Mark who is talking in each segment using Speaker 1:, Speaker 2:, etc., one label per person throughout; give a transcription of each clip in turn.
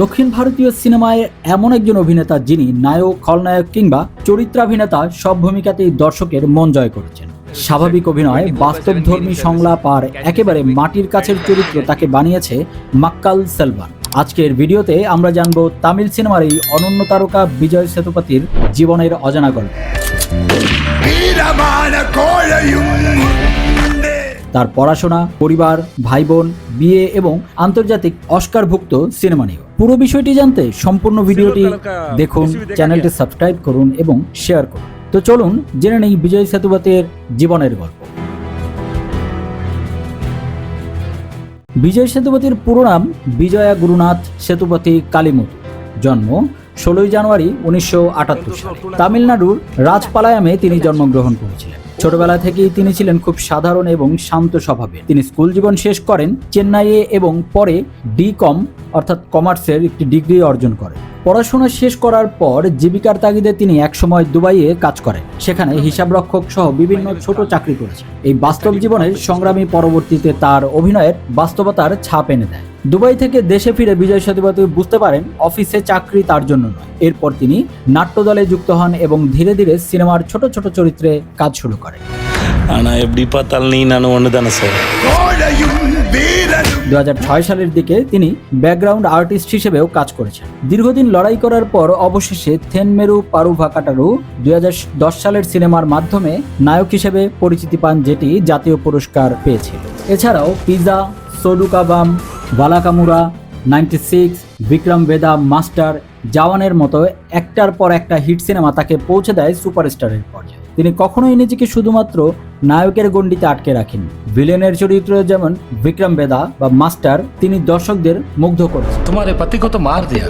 Speaker 1: দক্ষিণ ভারতীয় সিনেমায় এমন একজন অভিনেতা যিনি নায়ক, খলনায়ক কিংবা চরিত্রাভিনেতা সব ভূমিকাতেই দর্শকের মন জয় করেছেন। স্বাভাবিক অভিনয়, বাস্তবধর্মী সংলাপ আর একেবারে মাটির কাছের চরিত্র তাকে বানিয়েছে মাক্কাল সেলভান। আজকের ভিডিওতে আমরা জানবো তামিল সিনেমার এই অনন্য তারকা বিজয় সেতুপতির জীবনের অজানা গল্প, তার পড়াশোনা, পরিবার, ভাই বোন, বিয়ে এবং আন্তর্জাতিক অস্কারভুক্ত সিনেমা নিয়ে। পুরো বিষয়টি জানতে সম্পূর্ণ ভিডিওটি দেখুন, চ্যানেলটি সাবস্ক্রাইব করুন এবং শেয়ার করুন। তো চলুন জেনে নেই বিজয় সেতুপতির জীবনের গল্প। বিজয় সেতুপতির পুরো নাম বিজয়া গুরুনাথ সেতুপতি কালিমুথু। জন্ম 16 জানুয়ারি 1978 সালে। তামিলনাড়ুর রাজপালায়ামে তিনি জন্মগ্রহণ করেছিলেন। ছোটবেলা থেকেই তিনি ছিলেন খুব সাধারণ এবং শান্ত স্বভাবের। তিনি স্কুল জীবন শেষ করেন চেন্নাইয়ে এবং পরে ডি.কম অর্থাৎ কমার্সের একটি ডিগ্রি অর্জন করেন। পড়াশোনা শেষ করার পর জীবিকার তাগিদে তিনি একসময় দুবাইয়ে কাজ করেন। সেখানে হিসাবরক্ষক সহ বিভিন্ন ছোট চাকরি করেছেন। এই বাস্তব জীবনের সংগ্রামী পরবর্তীতে তার অভিনয়ের বাস্তবতার ছাপ এনে দেয়। দুবাই থেকে দেশে ফিরে বিজয় সেতুপতি বুঝতে পারেন অফিসে চাকরি তার জন্য নয়। এরপর তিনি নাট্যদলে যুক্ত হন এবং ধীরে ধীরে সিনেমার ছোট ছোট চরিত্রে কাজ শুরু করেন। 2006 সালের দিকে তিনি ব্যাকগ্রাউন্ড আর্টিস্ট হিসেবেও কাজ করেছেন। দীর্ঘদিন লড়াই করার পর অবশেষে থেনমেরু পারুভাকাটারু 2010 সালের সিনেমার মাধ্যমে নায়ক হিসেবে পরিচিতি পান, যেটি জাতীয় পুরস্কার পেয়েছিল। এছাড়াও পিজা, সোডুকাবাম, বালাকামুরা, 96, বিক্রম বেদা, মাস্টার, জওয়ানের মতো একটার পর একটা হিট সিনেমা তাকে পৌঁছে দেয় সুপারস্টারের পর্যায়ে। তিনি কখনোই নিজেকে শুধুমাত্র নায়কের গণ্ডিতে আটকে রাখেন। ভিলেনের চরিত্র যেমন বিক্রম বেদা বা মাস্টার তিনি দর্শকদের মুগ্ধ করেছেন।
Speaker 2: তোমারে পতি কো তো মার দিয়া।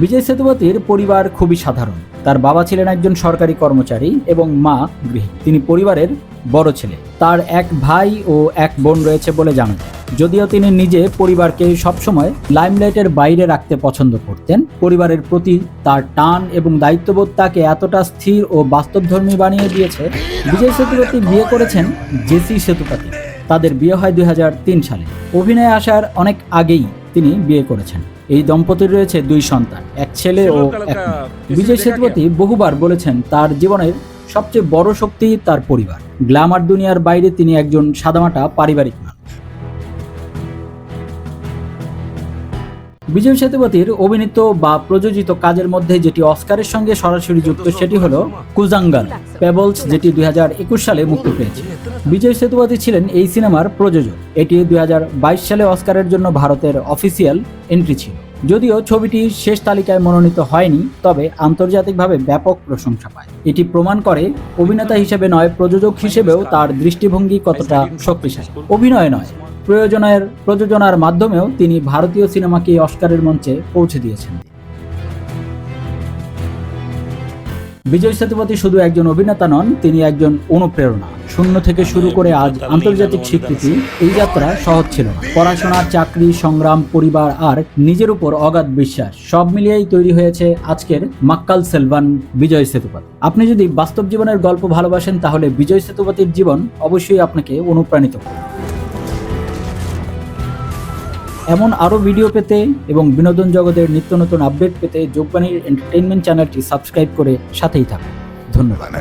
Speaker 1: বিজয় সেতুপতির পরিবার খুবই সাধারণ। তার বাবা ছিলেন একজন সরকারি কর্মচারী এবং মা গৃহিণী। তিনি পরিবারের বড় ছেলে। তার এক ভাই ও এক বোন রয়েছে বলে জানা যায়। যদিও তিনি নিজে পরিবারকে সবসময় লাইমলাইটের বাইরে রাখতে পছন্দ করতেন, পরিবারের প্রতি তার টান এবং দায়িত্ববোধ তাকে এতটা স্থির ও বাস্তবধর্মী বানিয়ে দিয়েছে। বিজয় সেতুপতি বিয়ে করেছেন জেসি সেতুপতি। তাদের বিয়ে হয় 2003 সালে। অভিনয়ে আসার অনেক আগেই তিনি বিয়ে করেছেন। এই দম্পতির রয়েছে 2 সন্তান, এক ছেলে ও এক মেয়ে। বিজয় সেতুপতি বহুবার বলেছেন তার জীবনের সবচেয়ে বড় শক্তি তার পরিবার। গ্ল্যামার দুনিয়ার বাইরে তিনি একজন সাদামাটা পারিবারিক মানুষ। বিজয় সেতুপতির অভিনীত বা প্রযোজিত কাজের মধ্যে যেটি অস্কারের সঙ্গে সরাসরি যুক্ত সেটি হলো কুজাঙ্গাল পেবলস, যেটি 2021 সালে মুক্তি পেয়েছে। বিজয় সেতুপতি ছিলেন এই সিনেমার প্রযোজক। এটি 2022 সালে অস্কারের জন্য ভারতের অফিসিয়াল এন্ট্রি ছিল। যদিও ছবিটি শেষ তালিকায় মনোনীত হয়নি, তবে আন্তর্জাতিকভাবে ব্যাপক প্রশংসা পায়। এটি প্রমাণ করে অভিনেতা হিসেবে নয়, প্রযোজক হিসেবেও তার দৃষ্টিভঙ্গি কতটা শক্তিশালী। অভিনয় নয়, প্রযোজনার মাধ্যমেও তিনি ভারতীয় সিনেমাকে অস্কারের মঞ্চে পৌঁছে দিয়েছেন। বিজয় সেতুপতি শুধু একজন অভিনেতা নন, তিনি একজন অনুপ্রেরণা। শূন্য থেকে শুরু করে আজ আন্তর্জাতিক স্বীকৃতি, এই যাত্রা সহজ ছিল না। পড়াশোনা, চাকরি, সংগ্রাম, পরিবার আর নিজের উপর অগাধ বিশ্বাস সব মিলিয়েই তৈরি হয়েছে আজকের মাক্কাল সেলভান বিজয় সেতুপতি। আপনি যদি বাস্তব জীবনের গল্প ভালোবাসেন তাহলে বিজয় সেতুপতির জীবন অবশ্যই আপনাকে অনুপ্রাণিত করবে। এমন আরও ভিডিও পেতে এবং বিনোদন জগতের নিত্য নতুন আপডেট পেতে যোগবাণীর এন্টারটেইনমেন্ট চ্যানেলটি সাবস্ক্রাইব করে সাথেই থাকুন। ধন্যবাদ।